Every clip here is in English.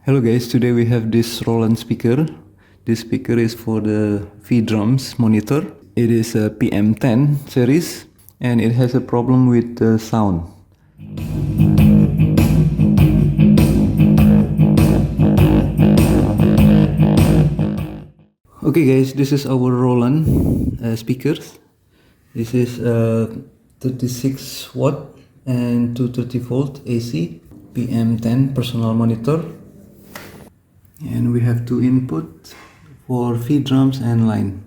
Hello guys, today we have this Roland speaker. This speaker is for the V drums monitor. It is a PM-10 series and it has a problem with the sound. Okay guys, this is our Roland speakers. This is 36 watt and 230 volt AC PM-10 personal monitor. And we have two input for V drums and line.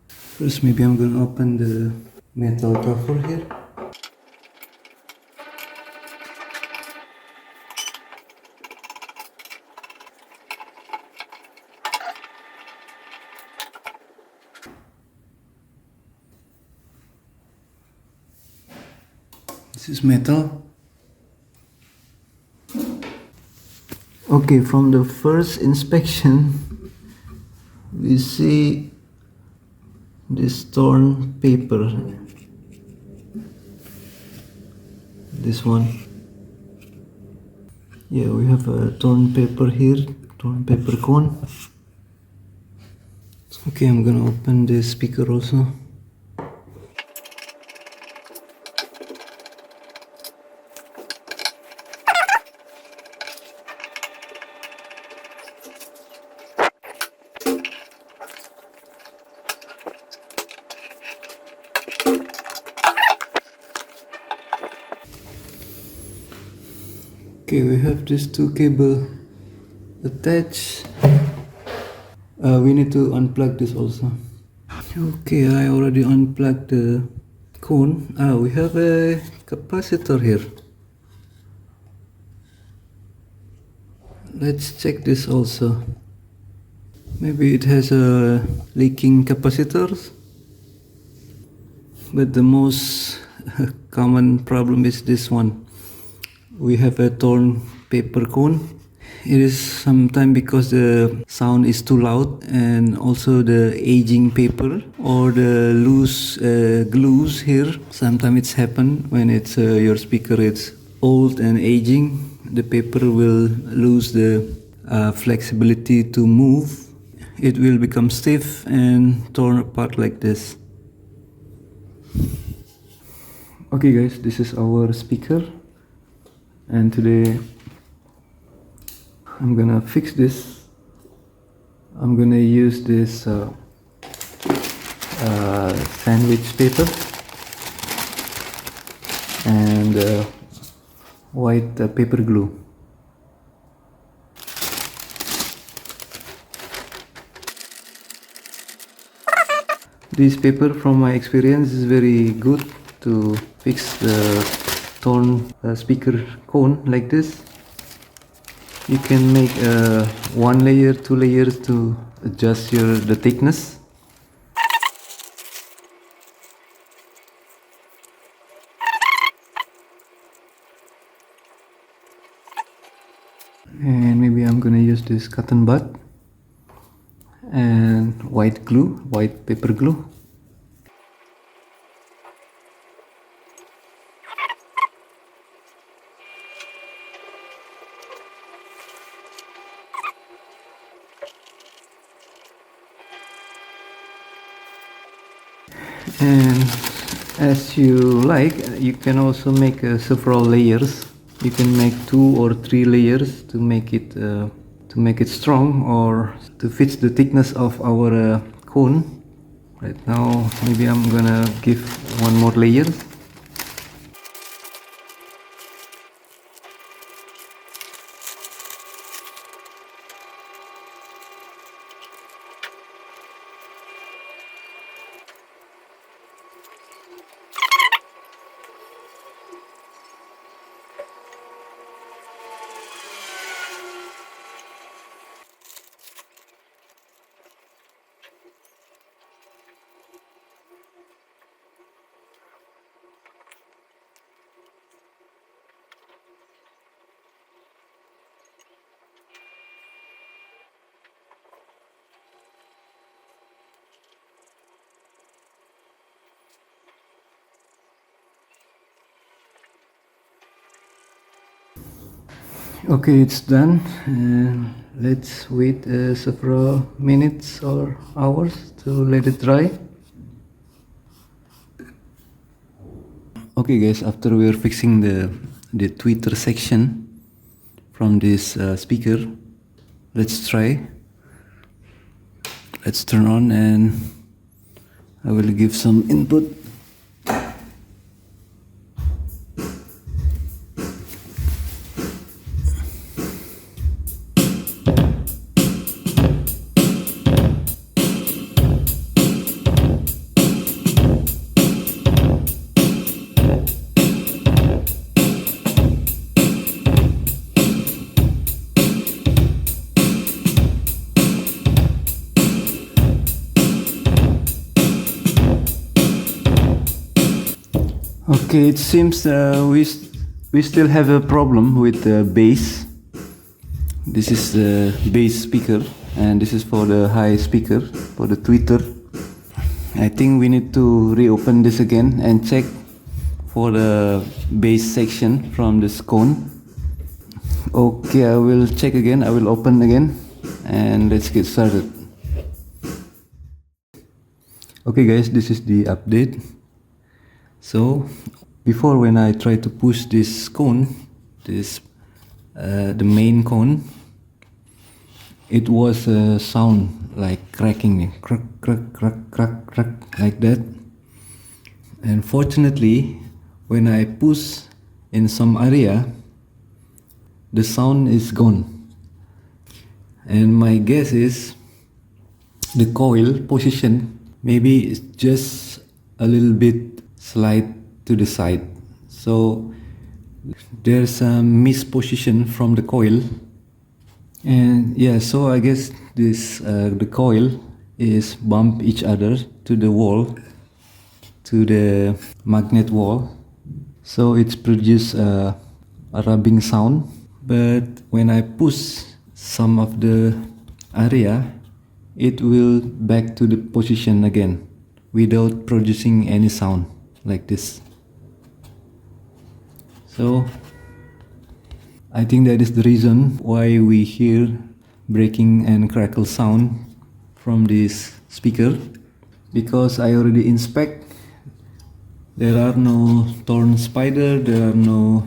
First, maybe I'm gonna open the metal cover here. This is metal. Okay, from the first inspection, we see this torn paper. This one. Yeah, we have a torn paper here, torn paper cone. Okay, I'm gonna open the speaker also. Okay, we have these two cables attached. We need to unplug this also. Okay, I already unplugged the cone. We have a capacitor here. Let's check this also. Maybe it has a leaking capacitors. But the most common problem is this one. We have a torn paper cone. It is sometimes because the sound is too loud and also the aging paper or the loose glues here. Sometimes it's happen when it's your speaker is old and aging. The paper will lose the flexibility to move. It will become stiff and torn apart like this. Okay guys, this is our speaker. And today I'm gonna fix this. I'm gonna use this sandwich paper and white paper glue. This paper, from my experience, is very good to fix the torn speaker cone like this. You can make one layer, two layers to adjust the thickness. And maybe I'm gonna use this cotton bud and white glue, white paper glue. And as you like, you can also make several layers. You can make 2 or 3 layers to make it strong or to fit the thickness of our cone. Right now, maybe I'm gonna give one more layer. Okay, it's done, and let's wait several minutes or hours to let it dry. Okay guys, after we're fixing the tweeter section from this speaker, let's try. Let's turn on and I will give some input. Okay, it seems we still have a problem with the bass. This is the bass speaker, and this is for the high speaker, for the tweeter. I think we need to reopen this again and check for the bass section from this cone. Okay, I will check again, I will open again, and let's get started. Okay guys, this is the update. So before, when I try to push this cone, the main cone, it was a sound like cracking, crack, crack, crack, crack, crack, like that. And fortunately, when I push in some area, the sound is gone. And my guess is the coil position maybe it's just a little bit slide to the side, so there's a misposition from the coil. And yeah, so I guess this the coil is bump each other to the wall, to the magnet wall, so it's produce a rubbing sound. But when I push some of the area, it will back to the position again without producing any sound like this. So I think that is the reason why we hear breaking and crackle sound from this speaker, because I already inspect. There are no torn spider, there are no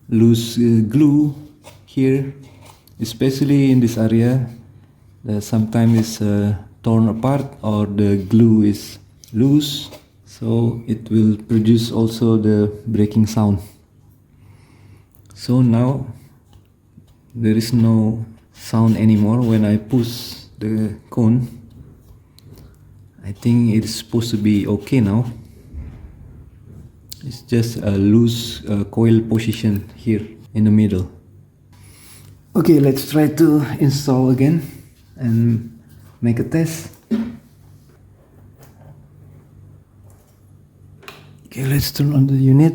loose glue here, especially in this area. Sometimes it's torn apart or the glue is loose, so it will produce also the breaking sound. So now there is no sound anymore when I push the cone. I think it's supposed to be okay now. It's just a loose coil position here in the middle. Okay, let's try to install again and make a test. Okay, let's turn on the unit.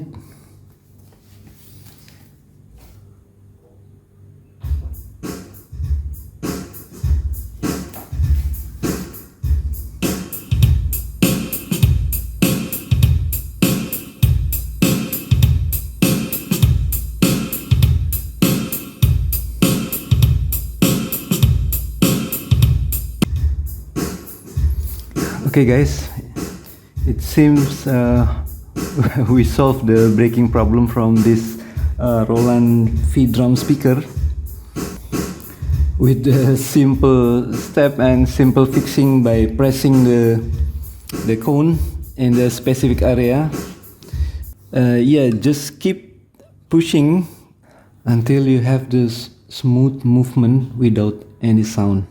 Okay guys, it seems we solved the breaking problem from this Roland feed drum speaker with the simple step and simple fixing by pressing the cone in the specific area. Yeah, just keep pushing until you have this smooth movement without any sound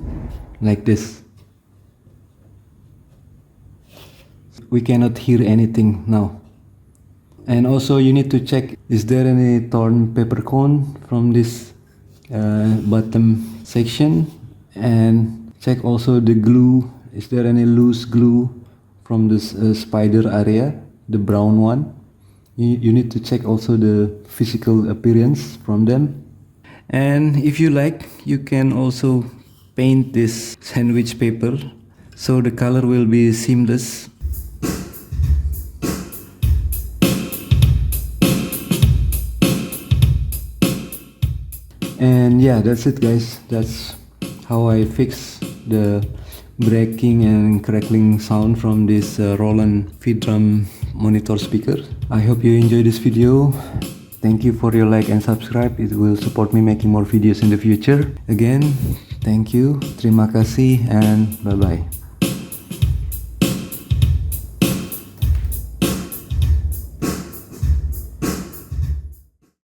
like this. We cannot hear anything now. And also you need to check, is there any torn paper cone from this bottom section, and check also the glue, is there any loose glue from this spider area, the brown one. You need to check also the physical appearance from them. And if you like, you can also paint this sandwich paper so the color will be seamless. And yeah, that's it guys. That's how I fix the breaking and crackling sound from this Roland feed drum monitor speaker. I hope you enjoy this video. Thank you for your like and subscribe. It will support me making more videos in the future. Again, thank you, terima kasih, and bye bye.